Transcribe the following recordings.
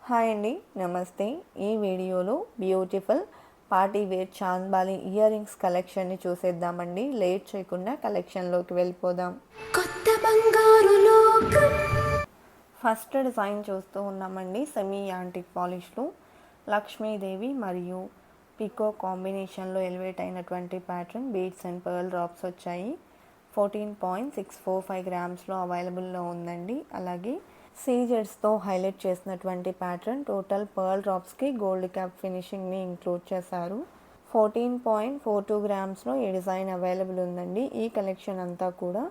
Hi అండి, నమస్తే. ఈ వీడియోలో beautiful party wear chandbali earrings కలెక్షన్ని చూసేద్దామండి. లేట్ చేయకుండా కలెక్షన్లోకి వెళ్ళిపోదాం. కొత్త బంగారు లోకం. ఫస్ట్ డిజైన్ చూస్తూ ఉన్నామండి. సెమీ యాంటిక్ పాలిష్లో లక్ష్మీదేవి మరియు పికో కాంబినేషన్లో ఎలివేట్ అయినటువంటి pattern beads and pearl drops వచ్చాయి. 14.645 గ్రామ్స్లో అవైలబుల్లో ఉందండి. అలాగే సీజెడ్స్తో హైలైట్ చేసినటువంటి ప్యాటర్న్. టోటల్ పర్ల్ డ్రాప్స్కి గోల్డ్ క్యాప్ ఫినిషింగ్ని ఇంక్లూడ్ చేశారు. 14.42 గ్రామ్స్లో ఈ డిజైన్ అవైలబుల్ ఉందండి. ఈ కలెక్షన్ అంతా కూడా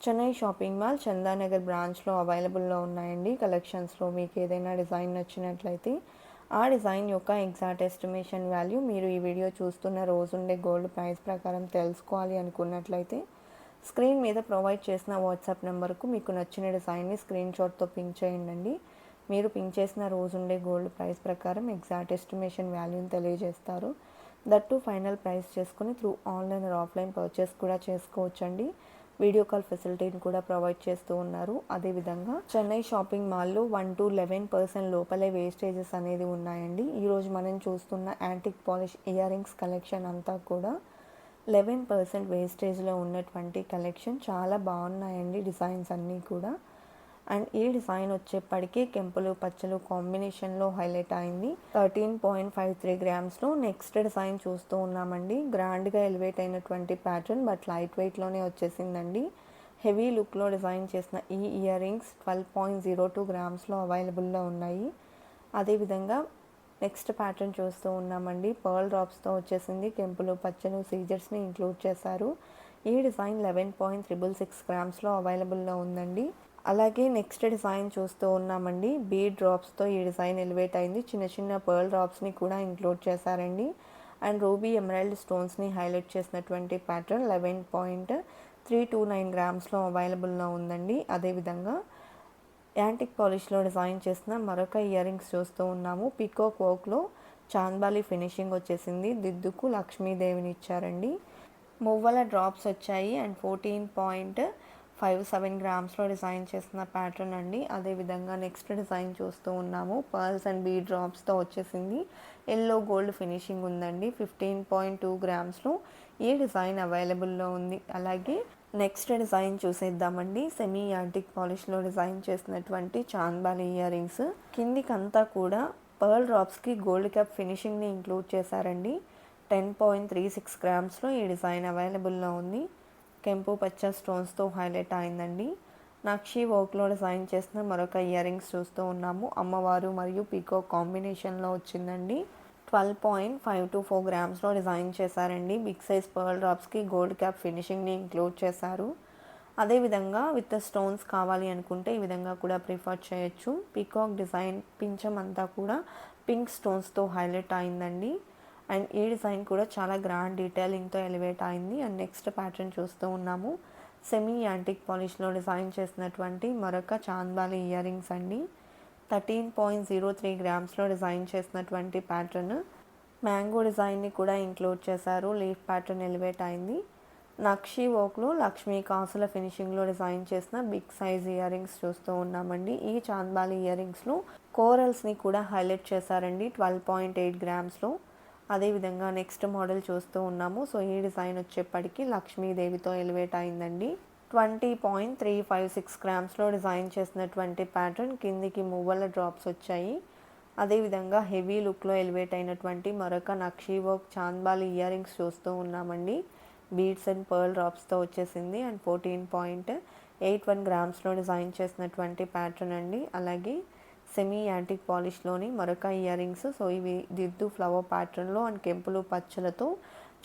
చెన్నై షాపింగ్ మాల్ చందానగర్ బ్రాంచ్లో అవైలబుల్లో ఉన్నాయండి. కలెక్షన్స్లో మీకు ఏదైనా డిజైన్ నచ్చినట్లయితే ఆ డిజైన్ యొక్క ఎగ్జాక్ట్ ఎస్టిమేషన్ వాల్యూ మీరు ఈ వీడియో చూస్తున్న రోజుండే గోల్డ్ ప్రైస్ ప్రకారం తెలుసుకోవాలి అనుకున్నట్లయితే స్క్రీన్ మీద ప్రొవైడ్ చేసిన వాట్సాప్ నెంబర్కు మీకు నచ్చిన డిజైన్ని స్క్రీన్ షాట్తో పింక్ చేయండి. మీరు పింక్ చేసిన రోజుండే గోల్డ్ ప్రైస్ ప్రకారం ఎగ్జాక్ట్ ఎస్టిమేషన్ వాల్యూని తెలియజేస్తారు. దట్టు ఫైనల్ ప్రైస్ చేసుకుని through online or offline purchase కూడా చేసుకోవచ్చండి. వీడియో కాల్ ఫెసిలిటీని కూడా ప్రొవైడ్ చేస్తూ ఉన్నారు. అదేవిధంగా చెన్నై షాపింగ్ మాల్లో 1 to 11% లోపలే వేస్టేజెస్ అనేది ఉన్నాయండి. ఈరోజు మనం చూస్తున్న antique polish ear rings collection అంతా కూడా 11% వేస్టేజ్లో ఉన్నటువంటి కలెక్షన్. చాలా బాగున్నాయండి డిజైన్స్ అన్నీ కూడా. అండ్ ఈ డిజైన్ వచ్చేప్పటికీ కెంపులు పచ్చలు కాంబినేషన్లో హైలైట్ అయింది. 13.53 గ్రామ్స్లో నెక్స్ట్ డిజైన్ చూస్తూ ఉన్నామండి. గ్రాండ్గా ఎలివేట్ అయినటువంటి ప్యాటర్న్ బట్ లైట్ వెయిట్లోనే వచ్చేసిందండి. హెవీ లుక్లో డిజైన్ చేసిన ఈ ఇయర్ రింగ్స్ 12.02 గ్రామ్స్లో అవైలబుల్లో ఉన్నాయి. అదేవిధంగా నెక్స్ట్ ప్యాటర్న్ చూస్తూ ఉన్నామండి. పర్ల్ డ్రాప్స్తో వచ్చేసింది. కెంపులు పచ్చలు సీజర్స్ని ఇంక్లూడ్ చేశారు. ఈ డిజైన్ 11.66 గ్రామ్స్లో అవైలబుల్లో ఉందండి. అలాగే నెక్స్ట్ డిజైన్ చూస్తూ ఉన్నామండి. బీడ్ డ్రాప్స్తో ఈ డిజైన్ ఎలివేట్ అయింది. చిన్న చిన్న పర్ల్ డ్రాప్స్ని కూడా ఇంక్లూడ్ చేశారండి. అండ్ రూబీ ఎమరాల్డ్ స్టోన్స్ని హైలైట్ చేసినటువంటి ప్యాటర్న్ 11.329 గ్రామ్స్లో అవైలబుల్లో ఉందండి. అదేవిధంగా యాంటిక్ పాలిష్లో డిజైన్ చేసిన మరొక ఇయర్ రింగ్స్ చూస్తూ ఉన్నాము. పికాక్ వర్క్లో చాంద్బాలి ఫినిషింగ్ వచ్చేసింది. దిద్దుకు లక్ష్మీదేవిని ఇచ్చారండి. మువ్వల డ్రాప్స్ వచ్చాయి. అండ్ 14.57 గ్రామ్స్లో డిజైన్ చేసిన ప్యాటర్న్ అండి. అదేవిధంగా నెక్స్ట్ డిజైన్ చూస్తూ ఉన్నాము. పర్ల్స్ అండ్ బీ డ్రాప్స్తో వచ్చేసింది. ఎల్లో గోల్డ్ ఫినిషింగ్ ఉందండి. 15.2 గ్రామ్స్లో ఈ డిజైన్ అవైలబుల్లో ఉంది. అలాగే నెక్స్ట్ డిజైన్ చూసేద్దామండి. సెమీ యాంటిక్ పాలిష్లో డిజైన్ చేసినటువంటి చాంద్బాలి ఇయర్ రింగ్స్. కిందికంతా కూడా పర్ల్ డ్రాప్స్కి గోల్డ్ క్యాప్ ఫినిషింగ్ని ఇంక్లూడ్ చేశారండి. 10.36 గ్రామ్స్లో ఈ డిజైన్ అవైలబుల్లో ఉంది. కెంపు పచ్చ స్టోన్స్తో హైలైట్ అయిందండి. నక్షి వర్క్లో డిజైన్ చేసిన మరొక ఇయర్ రింగ్స్ చూస్తూ ఉన్నాము. అమ్మవారు మరియు పీకో కాంబినేషన్లో వచ్చిందండి. 12.524 గ్రామ్స్లో డిజైన్ చేశారండి. బిగ్ సైజ్ పర్ల్ డ్రాప్స్కి గోల్డ్ క్యాప్ ఫినిషింగ్ని ఇంక్లూడ్ చేశారు. అదేవిధంగా విత్ స్టోన్స్ కావాలి అనుకుంటే ఈ విధంగా కూడా ప్రిఫర్ చేయొచ్చు. పీకాక్ డిజైన్ పించం అంతా కూడా పింక్ స్టోన్స్తో హైలైట్ అయిందండి. అండ్ ఈ డిజైన్ కూడా చాలా గ్రాండ్ డీటెయిలింగ్తో ఎలివేట్ అయింది. అండ్ నెక్స్ట్ ప్యాటర్న్ చూస్తూ ఉన్నాము. సెమీ యాంటిక్ పాలిష్లో డిజైన్ చేసినటువంటి మరొక చాంద్బాలి ఇయర్ రింగ్స్ అండి. 13.03 గ్రామ్స్లో డిజైన్ చేసినటువంటి ప్యాటర్న్. మ్యాంగో డిజైన్ని కూడా ఇంక్లూడ్ చేశారు. లీఫ్ ప్యాటర్న్ ఎలివేట్ అయింది. నక్షి వర్క్లో లక్ష్మీ కాసుల ఫినిషింగ్లో డిజైన్ చేసిన బిగ్ సైజ్ ఇయర్ రింగ్స్ చూస్తూ ఉన్నామండి. ఈ చాంద్బాలి ఇయర్ రింగ్స్లో కోరల్స్ని కూడా హైలైట్ చేశారండి. 12.8 గ్రామ్స్లో. అదేవిధంగా నెక్స్ట్ మోడల్ చూస్తూ ఉన్నాము. సో ఈ డిజైన్ వచ్చేప్పటికి లక్ష్మీదేవితో ఎలివేట్ అయిందండి. 20.356 గ్రామ్స్లో డిజైన్ చేసినటువంటి ప్యాటర్న్. కిందికి మువ్వల డ్రాప్స్ వచ్చాయి. అదేవిధంగా హెవీ లుక్లో ఎలివేట్ అయినటువంటి మరొక నక్షి వర్క్ చాంద్బాలి ఇయర్ రింగ్స్ చూస్తూ ఉన్నామండి. బీడ్స్ అండ్ పర్ల్ డ్రాప్స్తో వచ్చేసింది. అండ్ 14.81 గ్రామ్స్లో డిజైన్ చేసినటువంటి ప్యాటర్న్ అండి. అలాగే సెమీ యాంటిక్ పాలిష్లోని మరొక ఇయర్ రింగ్స్. సో ఇవి దిద్దు ఫ్లవర్ ప్యాటర్న్లో అండ్ కెంపులు పచ్చలతో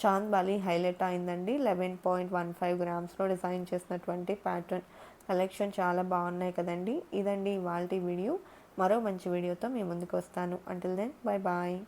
చాంద్బాలి హైలైట్ అయిందండి. 11.15 గ్రామ్స్లో డిజైన్ చేసినటువంటి ప్యాటర్న్. కలెక్షన్ చాలా బాగున్నాయి కదండి. ఇదండి ఇవాల్టి వీడియో. మరో మంచి వీడియోతో మీ ముందుకు వస్తాను. Until then bye bye.